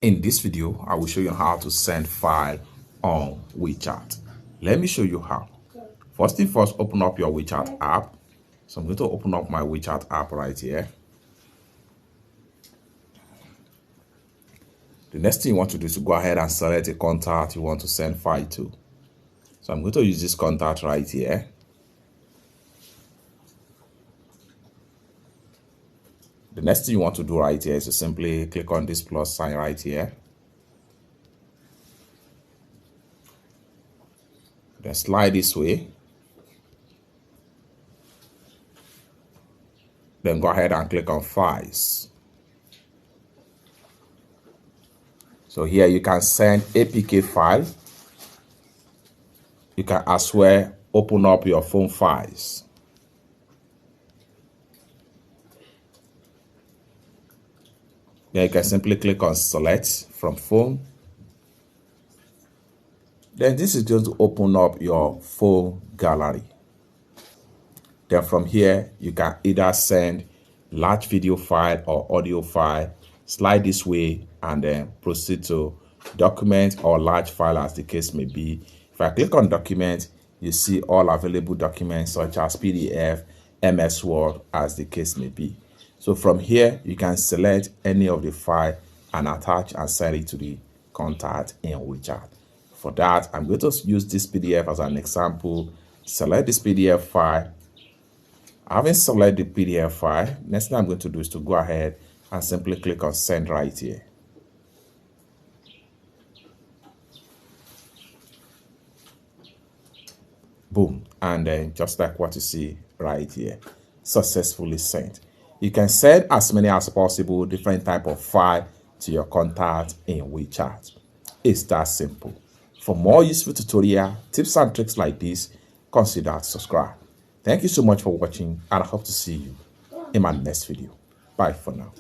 In this video, I will show you how to send file on WeChat. Let me show you how. First thing first, open up your WeChat app. So I'm going to open up my WeChat app right here. The next thing you want to do is to go ahead and select a contact you want to send file to. So I'm going to use this contact right here. The next thing you want to do right here is to simply click on this plus sign right here. Then slide this way. Then go ahead and click on files. So here you can send APK file. You can as well open up your phone files. Then you can simply click on select from phone. Then this is going to open up your phone gallery. Then from here, you can either send large video file or audio file. Slide this way and then proceed to document or large file as the case may be. If I click on document, you see all available documents such as PDF, MS Word as the case may be. So from here, you can select any of the file and attach and send it to the contact in WeChat. For that, I'm going to use this PDF as an example. Select this PDF file. Having selected the PDF file, next thing I'm going to do is to go ahead and simply click on send right here. Boom. And then just like what you see right here, successfully sent. You can send as many as possible different type of file to your contact in WeChat. It's that simple. For more useful tutorial, tips and tricks like this, consider subscribe. Thank you so much for watching, and I hope to see you in my next video. Bye for now.